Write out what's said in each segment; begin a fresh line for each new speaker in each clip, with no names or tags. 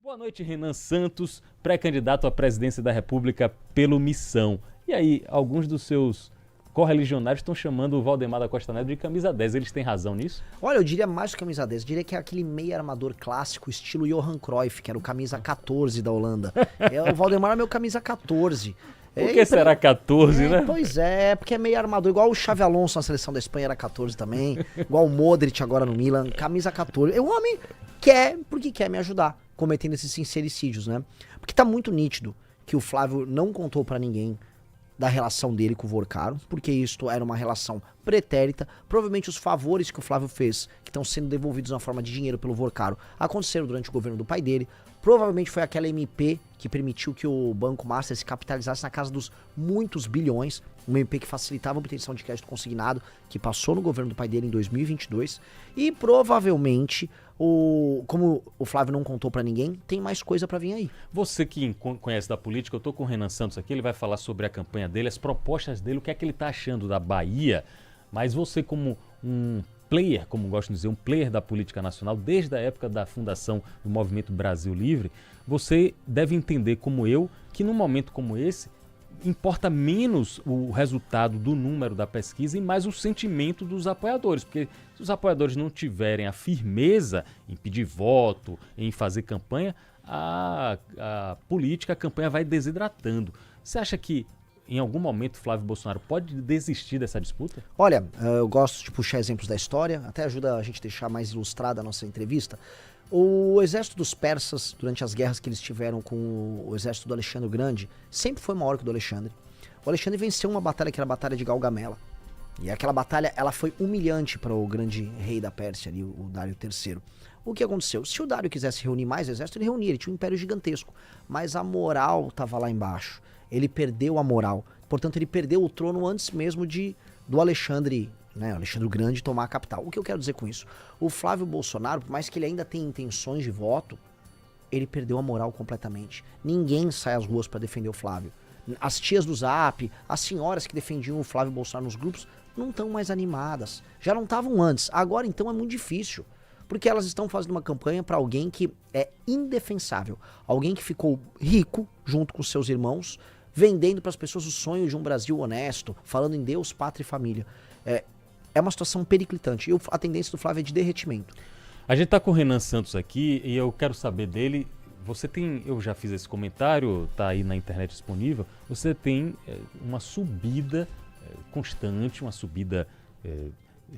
Boa noite, Renan Santos, pré-candidato à presidência da República pelo Missão. E aí, alguns dos seus correligionários estão chamando o Valdemar da Costa Neto de camisa 10. Eles têm razão nisso?
Olha, eu diria mais que camisa 10. Eu diria que é aquele meio armador clássico, estilo Johan Cruyff, que era o camisa 14 da Holanda. O Valdemar é meu camisa 14.
Por que será 14, né?
Pois é, porque é meio armador. Igual o Xavi Alonso na seleção da Espanha era 14 também. Igual o Modric agora no Milan, camisa 14. O homem quer, porque quer me ajudar, cometendo esses sincericídios, né? Porque tá muito nítido que o Flávio não contou pra ninguém da relação dele com o Vorcaro, porque isto era uma relação pretérita. Provavelmente os favores que o Flávio fez, que estão sendo devolvidos na forma de dinheiro pelo Vorcaro, aconteceram durante o governo do pai dele. Provavelmente foi aquela MP que permitiu que o Banco Master se capitalizasse na casa dos muitos bilhões, uma MP que facilitava a obtenção de crédito consignado, que passou no governo do pai dele em 2022, e provavelmente, como o Flávio não contou pra ninguém, tem mais coisa pra vir aí.
Você que conhece da política, eu tô com o Renan Santos aqui, ele vai falar sobre a campanha dele, as propostas dele, o que é que ele tá achando da Bahia, mas você como um player, como gosto de dizer, um player da política nacional, desde a época da fundação do Movimento Brasil Livre, você deve entender, como eu, que num momento como esse, importa menos o resultado do número da pesquisa e mais o sentimento dos apoiadores, porque se os apoiadores não tiverem a firmeza em pedir voto, em fazer campanha, a política, a campanha vai desidratando. Você acha que em algum momento Flávio Bolsonaro pode desistir dessa disputa?
Olha, eu gosto de puxar exemplos da história, até ajuda a gente a deixar mais ilustrada a nossa entrevista. O exército dos persas, durante as guerras que eles tiveram com o exército do Alexandre o Grande, sempre foi maior que o do Alexandre. O Alexandre venceu uma batalha que era a Batalha de Gaugamela. E aquela batalha, ela foi humilhante para o grande rei da Pérsia, ali, o Dário III. O que aconteceu? Se o Dário quisesse reunir mais exército, ele reunia, ele tinha um império gigantesco. Mas a moral estava lá embaixo. Ele perdeu a moral. Portanto, ele perdeu o trono antes mesmo do Alexandre, né, Alexandre o Grande, tomar a capital. O que eu quero dizer com isso? O Flávio Bolsonaro, por mais que ele ainda tenha intenções de voto, ele perdeu a moral completamente. Ninguém sai às ruas para defender o Flávio. As tias do Zap, as senhoras que defendiam o Flávio Bolsonaro nos grupos, não estão mais animadas. Já não estavam antes. Agora, então, é muito difícil. Porque elas estão fazendo uma campanha para alguém que é indefensável. Alguém que ficou rico junto com seus irmãos, vendendo para as pessoas o sonho de um Brasil honesto, falando em Deus, pátria e família. É uma situação periclitante. E a tendência do Flávio é de derretimento.
A gente tá com o Renan Santos aqui e eu quero saber dele. Você tem, eu já fiz esse comentário, tá aí na internet disponível. Você tem uma subida constante, uma subida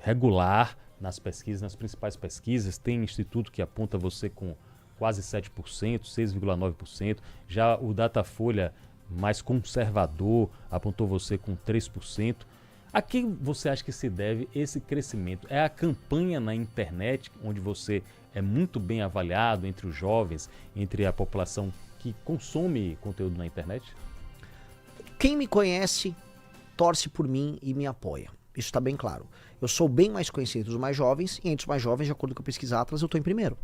regular nas pesquisas, nas principais pesquisas. Tem instituto que aponta você com quase 7%, 6,9%. Já o Datafolha, mais conservador, apontou você com 3%. A que você acha que se deve esse crescimento? É a campanha na internet, onde você é muito bem avaliado entre os jovens, entre a população que consome conteúdo na internet?
Quem me conhece, torce por mim e me apoia. Isso está bem claro. Eu sou bem mais conhecido dos mais jovens, e entre os mais jovens, de acordo com a pesquisa Atlas, eu estou em primeiro.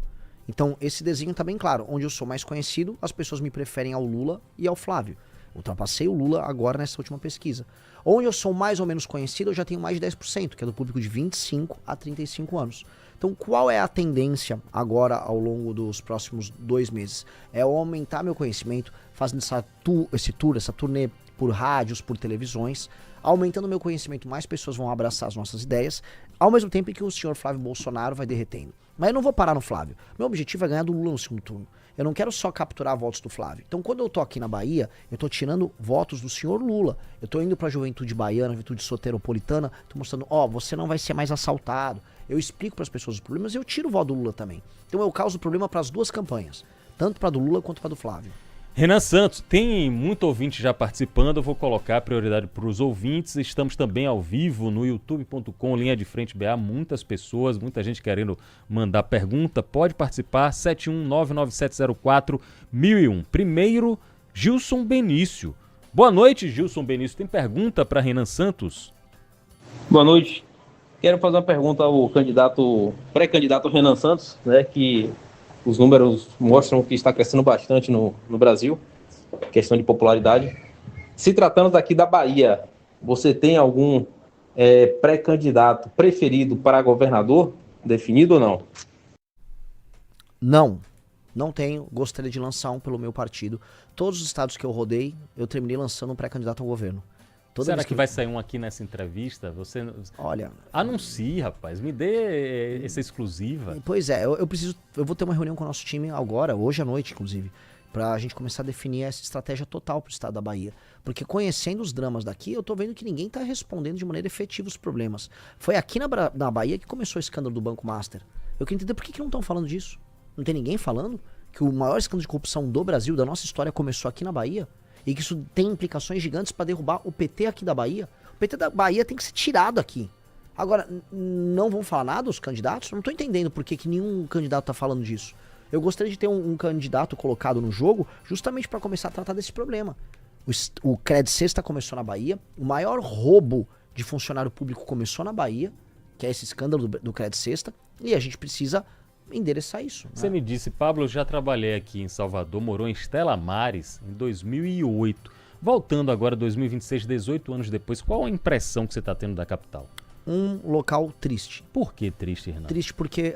Então, esse desenho está bem claro. Onde eu sou mais conhecido, as pessoas me preferem ao Lula e ao Flávio. Ultrapassei o Lula agora nessa última pesquisa. Onde eu sou mais ou menos conhecido, eu já tenho mais de 10%, que é do público de 25 a 35 anos. Então, qual é a tendência agora ao longo dos próximos 2 meses? É aumentar meu conhecimento, fazendo essa turnê por rádios, por televisões, aumentando meu conhecimento, mais pessoas vão abraçar as nossas ideias, ao mesmo tempo que o senhor Flávio Bolsonaro vai derretendo. Mas eu não vou parar no Flávio. Meu objetivo é ganhar do Lula no segundo turno. Eu não quero só capturar votos do Flávio. Então, quando eu tô aqui na Bahia, eu tô tirando votos do senhor Lula. Eu tô indo pra juventude baiana, juventude soteropolitana, tô mostrando, você não vai ser mais assaltado. Eu explico pras pessoas os problemas e eu tiro o voto do Lula também. Então, eu causo problema pras duas campanhas. Tanto pra do Lula quanto pra do Flávio.
Renan Santos, tem muito ouvinte já participando, eu vou colocar a prioridade para os ouvintes. Estamos também ao vivo no youtube.com, Linha de Frente BA, muitas pessoas, muita gente querendo mandar pergunta. Pode participar, 71997041001. Primeiro, Gilson Benício. Boa noite, Gilson Benício. Tem pergunta para Renan Santos?
Boa noite. Quero fazer uma pergunta ao pré-candidato Renan Santos, né, que os números mostram que está crescendo bastante no Brasil, questão de popularidade. Se tratando daqui da Bahia, você tem algum pré-candidato preferido para governador, definido ou não?
Não. Não tenho, gostaria de lançar um pelo meu partido. Todos os estados que eu rodei, eu terminei lançando um pré-candidato ao governo.
Será que vai sair um aqui nessa entrevista? Você
Olha,
anuncie, rapaz, me dê essa exclusiva.
Pois é, eu vou ter uma reunião com o nosso time agora, hoje à noite, inclusive, pra gente começar a definir essa estratégia total pro estado da Bahia. Porque conhecendo os dramas daqui, eu tô vendo que ninguém tá respondendo de maneira efetiva os problemas. Foi aqui na Bahia que começou o escândalo do Banco Master. Eu queria entender por que não estão falando disso. Não tem ninguém falando que o maior escândalo de corrupção do Brasil, da nossa história, começou aqui na Bahia? E que isso tem implicações gigantes para derrubar o PT aqui da Bahia? O PT da Bahia tem que ser tirado aqui. Agora, não vão falar nada os candidatos? Eu não tô entendendo por que nenhum candidato tá falando disso. Eu gostaria de ter um candidato colocado no jogo justamente para começar a tratar desse problema. O Cred Sexta começou na Bahia, o maior roubo de funcionário público começou na Bahia, que é esse escândalo do Cred Sexta, e a gente precisa endereçar isso.
Você me disse, Pablo, eu já trabalhei aqui em Salvador, morou em Estela Maris em 2008. Voltando agora, 2026, 18 anos depois, qual a impressão que você está tendo da capital?
Um local triste.
Por que triste, Renan?
Triste porque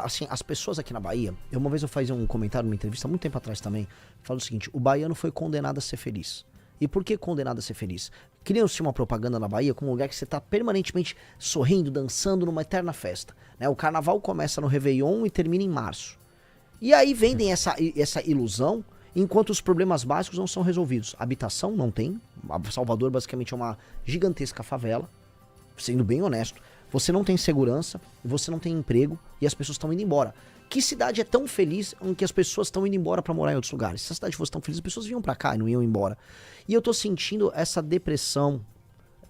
assim, as pessoas aqui na Bahia, uma vez eu fiz um comentário numa entrevista, muito tempo atrás também, falo o seguinte, o baiano foi condenado a ser feliz. E por que condenado a ser feliz? Criam-se uma propaganda na Bahia como um lugar que você está permanentemente sorrindo, dançando numa eterna festa. Né? O carnaval começa no Réveillon e termina em março. E aí vendem essa ilusão, enquanto os problemas básicos não são resolvidos. Habitação não tem. Salvador basicamente é uma gigantesca favela, sendo bem honesto. Você não tem segurança, você não tem emprego e as pessoas estão indo embora. Que cidade é tão feliz em que as pessoas estão indo embora para morar em outros lugares? Se a cidade fosse tão feliz, as pessoas vinham para cá e não iam embora. E eu tô sentindo essa depressão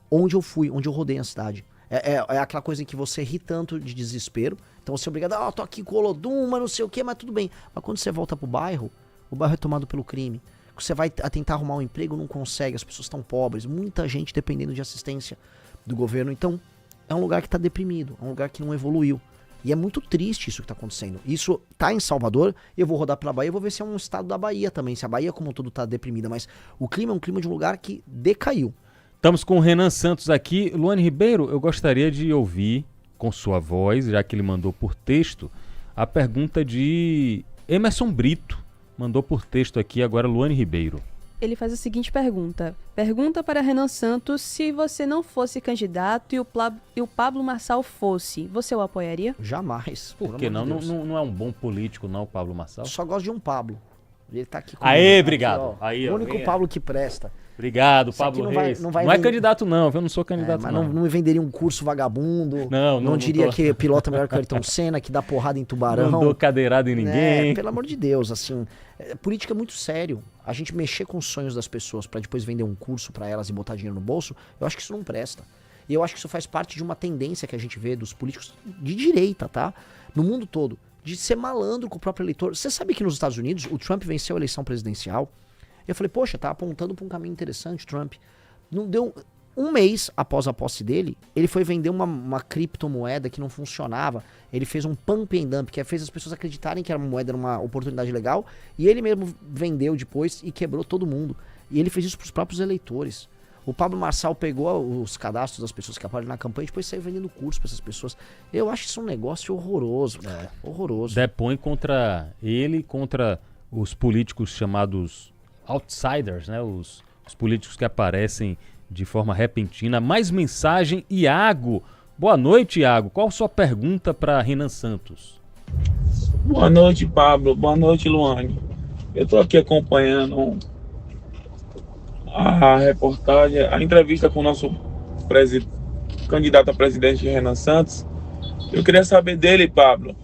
onde eu fui, onde eu rodei a cidade. É aquela coisa em que você ri tanto de desespero. Então você é obrigado, tô aqui com o Olodum, mas não sei o que, mas tudo bem. Mas quando você volta pro bairro, o bairro é tomado pelo crime. Você vai tentar arrumar um emprego, não consegue, as pessoas estão pobres. Muita gente dependendo de assistência do governo. Então, é um lugar que tá deprimido, é um lugar que não evoluiu. E é muito triste isso que tá acontecendo. Isso tá em Salvador, eu vou rodar pela Bahia, eu vou ver se é um estado da Bahia também, se a Bahia como um todo tá deprimida, mas o clima é um clima de um lugar que decaiu.
Estamos com o Renan Santos aqui. Luane Ribeiro, eu gostaria de ouvir com sua voz, já que ele mandou por texto, a pergunta de Emerson Brito. Mandou por texto aqui agora Luane Ribeiro.
Ele faz a seguinte pergunta. Pergunta para Renan Santos se você não fosse candidato e o Pablo Marçal fosse, você o apoiaria?
Jamais.
Por que não? Não é um bom político, não, o Pablo Marçal?
Eu só gosto de um Pablo. Ele tá aqui comigo.
Aê, obrigado.
Aqui,
Aí,
o único Pablo que presta.
Obrigado,
Isso
Pablo
aqui
Reis.
não
Não
vai
é candidato não, eu não sou candidato
mas
não.
não me venderia um curso vagabundo. Não diria que pilota melhor que o Ayrton Senna, que dá porrada em tubarão.
Não dou cadeirada em ninguém.
Pelo amor de Deus, assim, política é muito sério. A gente mexer com os sonhos das pessoas pra depois vender um curso pra elas e botar dinheiro no bolso, eu acho que isso não presta. E eu acho que isso faz parte de uma tendência que a gente vê dos políticos de direita, tá? No mundo todo, de ser malandro com o próprio eleitor. Você sabe que nos Estados Unidos, o Trump venceu a eleição presidencial. Eu falei, poxa, tá apontando pra um caminho interessante, Trump. Não deu um mês após a posse dele, ele foi vender uma criptomoeda que não funcionava. Ele fez um pump and dump, que fez as pessoas acreditarem que era uma moeda, era uma oportunidade legal, e ele mesmo vendeu depois e quebrou todo mundo. E ele fez isso pros próprios eleitores. O Pablo Marçal pegou os cadastros das pessoas que apoiam na campanha e depois saiu vendendo curso pra essas pessoas. Eu acho isso um negócio horroroso, cara. Horroroso.
Depõe contra ele, contra os políticos chamados outsiders, né? Os políticos que aparecem de forma repentina. Mais mensagem, Iago. Boa noite, Iago. Qual a sua pergunta para Renan Santos?
Boa noite, Pablo. Boa noite, Luane. Eu estou aqui acompanhando a reportagem, a entrevista com o nosso candidato a presidente, Renan Santos. Eu queria saber dele, Pablo,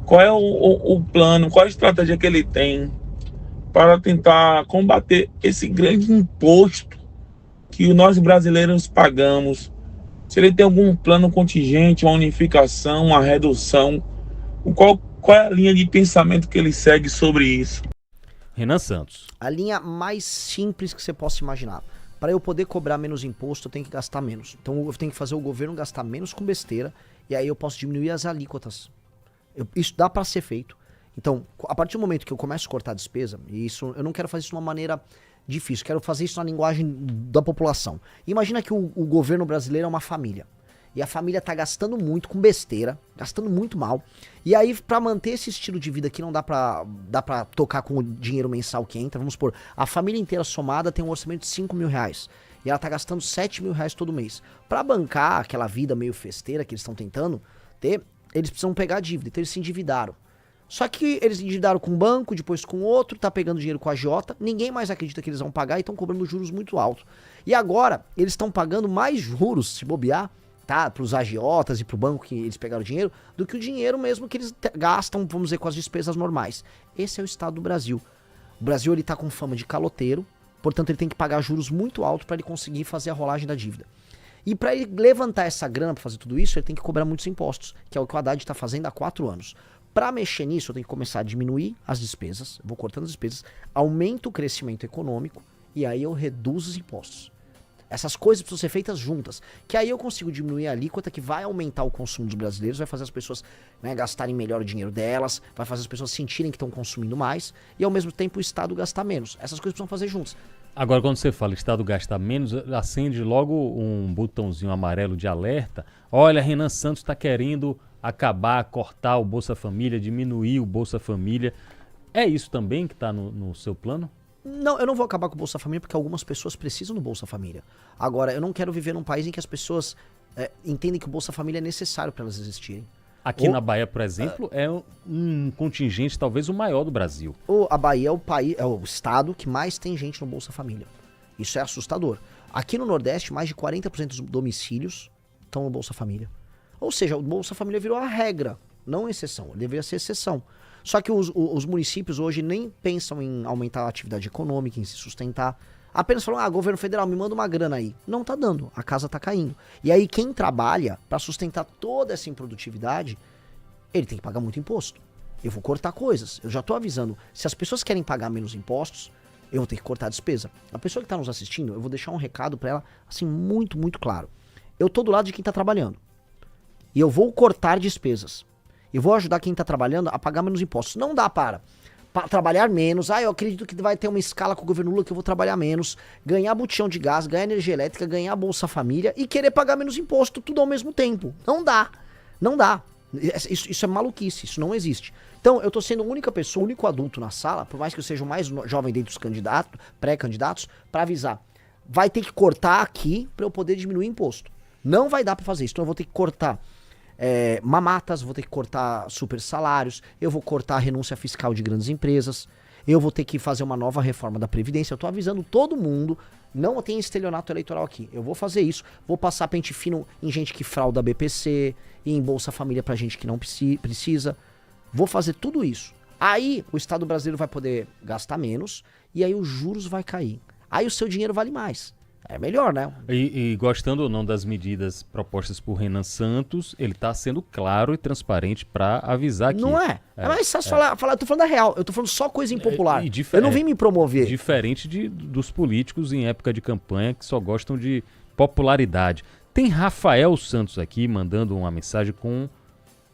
qual é o plano, qual a estratégia que ele tem para tentar combater esse grande imposto que nós brasileiros pagamos. Se ele tem algum plano contingente, uma unificação, uma redução, qual é a linha de pensamento que ele segue sobre isso?
Renan Santos.
A linha mais simples que você possa imaginar. Para eu poder cobrar menos imposto, eu tenho que gastar menos. Então eu tenho que fazer o governo gastar menos com besteira, e aí eu posso diminuir as alíquotas. Isso dá para ser feito. Então, a partir do momento que eu começo a cortar a despesa, e isso, eu não quero fazer isso de uma maneira difícil, quero fazer isso na linguagem da população. Imagina que o governo brasileiro é uma família. E a família tá gastando muito com besteira, gastando muito mal. E aí, pra manter esse estilo de vida que não dá pra tocar com o dinheiro mensal que entra, vamos supor, a família inteira somada tem um orçamento de 5 mil reais. E ela tá gastando 7 mil reais todo mês. Pra bancar aquela vida meio festeira que eles estão tentando ter, eles precisam pegar a dívida. Então eles se endividaram. Só que eles endividaram com um banco, depois com outro, tá pegando dinheiro com a agiota, ninguém mais acredita que eles vão pagar e estão cobrando juros muito altos. E agora, eles estão pagando mais juros, se bobear, tá, pros agiotas e pro banco que eles pegaram o dinheiro, do que o dinheiro mesmo que eles gastam, vamos dizer, com as despesas normais. Esse é o estado do Brasil. O Brasil, ele tá com fama de caloteiro, portanto ele tem que pagar juros muito altos para ele conseguir fazer a rolagem da dívida. E para ele levantar essa grana para fazer tudo isso, ele tem que cobrar muitos impostos, que é o que o Haddad está fazendo há 4 anos. Para mexer nisso, eu tenho que começar a diminuir as despesas, vou cortando as despesas, aumento o crescimento econômico e aí eu reduzo os impostos. Essas coisas precisam ser feitas juntas, que aí eu consigo diminuir a alíquota que vai aumentar o consumo dos brasileiros, vai fazer as pessoas, né, gastarem melhor o dinheiro delas, vai fazer as pessoas sentirem que estão consumindo mais e ao mesmo tempo o Estado gastar menos. Essas coisas precisam fazer juntas.
Agora, quando você fala Estado gasta menos, acende logo um botãozinho amarelo de alerta. Olha, Renan Santos está querendo acabar, cortar o Bolsa Família, diminuir o Bolsa Família. É isso também que está no seu plano?
Não, eu não vou acabar com o Bolsa Família porque algumas pessoas precisam do Bolsa Família. Agora, eu não quero viver num país em que as pessoas entendem que o Bolsa Família é necessário para elas existirem.
Aqui na Bahia, por exemplo, é um contingente talvez o maior do Brasil.
A Bahia é o estado que mais tem gente no Bolsa Família. Isso é assustador. Aqui no Nordeste, mais de 40% dos domicílios estão no Bolsa Família. Ou seja, o Bolsa Família virou a regra, não a exceção. Ele deveria ser exceção. Só que os municípios hoje nem pensam em aumentar a atividade econômica, em se sustentar. Apenas falam, governo federal, me manda uma grana aí. Não tá dando, a casa tá caindo. E aí quem trabalha para sustentar toda essa improdutividade, ele tem que pagar muito imposto. Eu vou cortar coisas. Eu já tô avisando, se as pessoas querem pagar menos impostos, eu vou ter que cortar a despesa. A pessoa que tá nos assistindo, eu vou deixar um recado para ela, assim, muito, muito claro. Eu tô do lado de quem tá trabalhando. E eu vou cortar despesas. Eu vou ajudar quem tá trabalhando a pagar menos impostos. Não dá para trabalhar menos. Eu acredito que vai ter uma escala com o governo Lula que eu vou trabalhar menos, ganhar botijão de gás, ganhar energia elétrica, ganhar Bolsa Família e querer pagar menos imposto, tudo ao mesmo tempo. Não dá. Não dá. Isso é maluquice, isso não existe. Então, eu tô sendo a única pessoa, o único adulto na sala, por mais que eu seja o mais jovem dentre os candidatos, pré-candidatos, para avisar. Vai ter que cortar aqui para eu poder diminuir imposto. Não vai dar para fazer isso. Então eu vou ter que cortar mamatas, vou ter que cortar super salários, eu vou cortar a renúncia fiscal de grandes empresas, eu vou ter que fazer uma nova reforma da Previdência. Eu tô avisando todo mundo, não tem estelionato eleitoral aqui. Eu vou fazer isso, vou passar pente fino em gente que frauda a BPC, e em Bolsa Família pra gente que não precisa. Vou fazer tudo isso. Aí o Estado brasileiro vai poder gastar menos, e aí os juros vai cair. Aí o seu dinheiro vale mais. É melhor, né?
E gostando ou não das medidas propostas por Renan Santos, ele está sendo claro e transparente para avisar aqui.
Não é? É mais fácil falar, eu tô falando da real, eu tô falando só coisa impopular. Eu não vim me promover.
Diferente dos políticos em época de campanha que só gostam de popularidade. Tem Rafael Santos aqui mandando uma mensagem com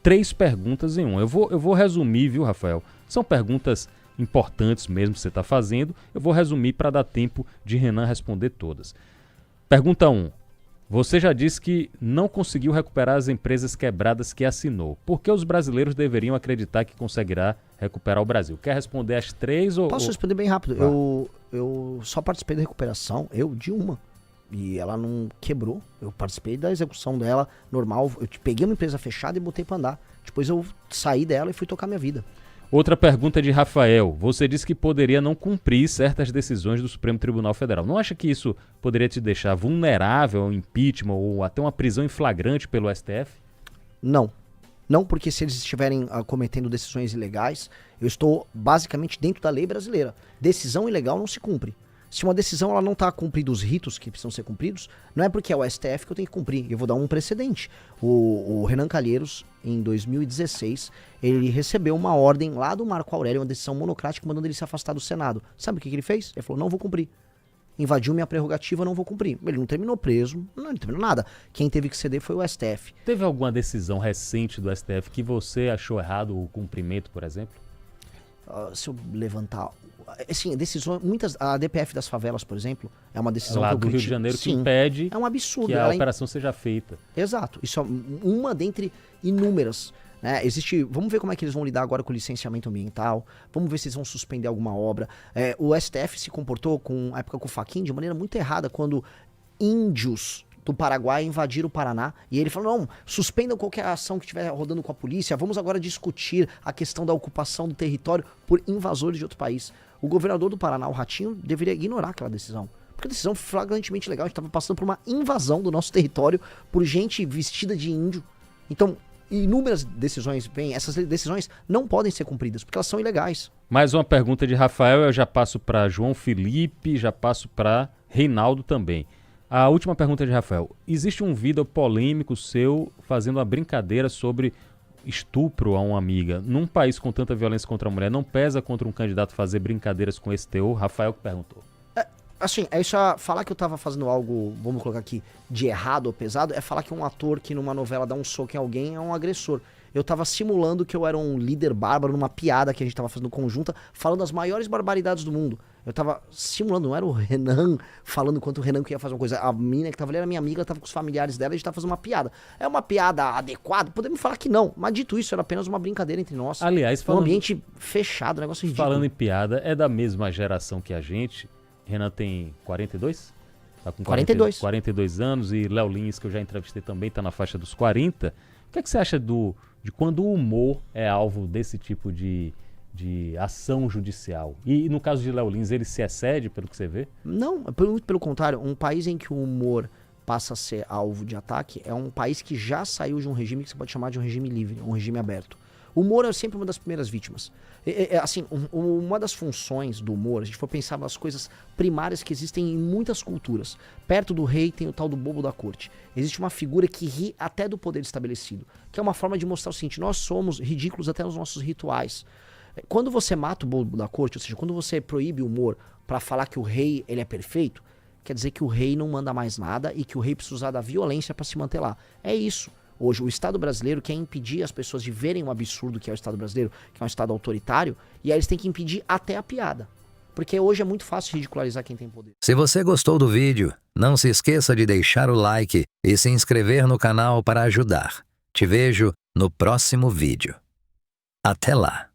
3 perguntas em 1. Eu vou resumir, viu, Rafael? São perguntas importantes mesmo que você está fazendo. Eu vou resumir para dar tempo de Renan responder todas. Pergunta 1. Você já disse que não conseguiu recuperar as empresas quebradas que assinou. Por que os brasileiros deveriam acreditar que conseguirá recuperar o Brasil? Quer responder as 3 ou...
Posso responder bem rápido. Eu só participei da recuperação, de uma. E ela não quebrou. Eu participei da execução dela normal. Eu peguei uma empresa fechada e botei para andar. Depois eu saí dela e fui tocar minha vida.
Outra pergunta de Rafael. Você disse que poderia não cumprir certas decisões do Supremo Tribunal Federal. Não acha que isso poderia te deixar vulnerável ao impeachment ou até uma prisão em flagrante pelo STF?
Não. Não, porque se eles estiverem cometendo decisões ilegais, eu estou basicamente dentro da lei brasileira. Decisão ilegal não se cumpre. Se uma decisão ela não está cumprindo os ritos que precisam ser cumpridos, não é porque é o STF que eu tenho que cumprir. Eu vou dar um precedente. O Renan Calheiros, em 2016, ele recebeu uma ordem lá do Marco Aurélio, uma decisão monocrática, mandando ele se afastar do Senado. Sabe o que ele fez? Ele falou, não vou cumprir. Invadiu minha prerrogativa, não vou cumprir. Ele não terminou preso, não terminou nada. Quem teve que ceder foi o STF.
Teve alguma decisão recente do STF que você achou errado o cumprimento, por exemplo?
se eu levantar... Assim, decisões, a DPF das favelas, por exemplo, é uma decisão
Lá
que eu
do Rio de
critico.
Janeiro que
Sim,
impede
é um absurdo.
que a
Ela
operação seja feita.
Exato. Isso é uma dentre inúmeras. Né? Vamos ver como é que eles vão lidar agora com o licenciamento ambiental. Vamos ver se eles vão suspender alguma obra. O STF se comportou, na época com o Fachin, de maneira muito errada, quando índios do Paraguai invadiram o Paraná. E ele falou, não, suspendam qualquer ação que estiver rodando com a polícia. Vamos agora discutir a questão da ocupação do território por invasores de outro país. O governador do Paraná, o Ratinho, deveria ignorar aquela decisão. Porque a decisão flagrantemente legal. A gente estava passando por uma invasão do nosso território por gente vestida de índio. Então, inúmeras decisões, essas decisões não podem ser cumpridas, porque elas são ilegais.
Mais uma pergunta de Rafael, eu já passo para João Felipe, já passo para Reinaldo também. A última pergunta de Rafael. Existe um vídeo polêmico seu fazendo uma brincadeira sobre estupro a uma amiga. Num país com tanta violência contra a mulher, não pesa contra um candidato fazer brincadeiras com esse teor? Rafael que perguntou.
Assim, falar que eu tava fazendo algo, vamos colocar aqui, de errado ou pesado, é falar que um ator que numa novela dá um soco em alguém é um agressor. Eu tava simulando que eu era um líder bárbaro numa piada que a gente tava fazendo conjunta, falando as maiores barbaridades do mundo. Eu tava simulando, não era o Renan falando enquanto o Renan queria fazer uma coisa. A menina que tava ali era minha amiga, ela tava com os familiares dela e a gente tava fazendo uma piada. É uma piada adequada? Podemos falar que não, mas dito isso, era apenas uma brincadeira entre nós.
Aliás,
um ambiente fechado, um negócio ridículo.
Falando em piada, é da mesma geração que a gente. Renan tem 42? Tá com 42 anos e Léo Lins, que eu já entrevistei também, tá na faixa dos 40. O que é que você acha de quando o humor é alvo desse tipo de ação judicial? E no caso de Léo Lins, ele se excede pelo que você vê?
Não, muito pelo contrário. Um país em que o humor passa a ser alvo de ataque é um país que já saiu de um regime que você pode chamar de um regime livre, um regime aberto. O humor é sempre uma das primeiras vítimas. Assim, uma das funções do humor, a gente for pensar nas coisas primárias que existem em muitas culturas. Perto do rei tem o tal do bobo da corte. Existe uma figura que ri até do poder estabelecido, que é uma forma de mostrar o seguinte: nós somos ridículos até nos nossos rituais. Quando você mata o bobo da corte, ou seja, quando você proíbe o humor para falar que o rei ele é perfeito, quer dizer que o rei não manda mais nada e que o rei precisa usar da violência para se manter lá. É isso. Hoje, o Estado brasileiro quer impedir as pessoas de verem o absurdo que é o Estado brasileiro, que é um Estado autoritário, e aí eles têm que impedir até a piada. Porque hoje é muito fácil ridicularizar quem tem poder.
Se você gostou do vídeo, não se esqueça de deixar o like e se inscrever no canal para ajudar. Te vejo no próximo vídeo. Até lá!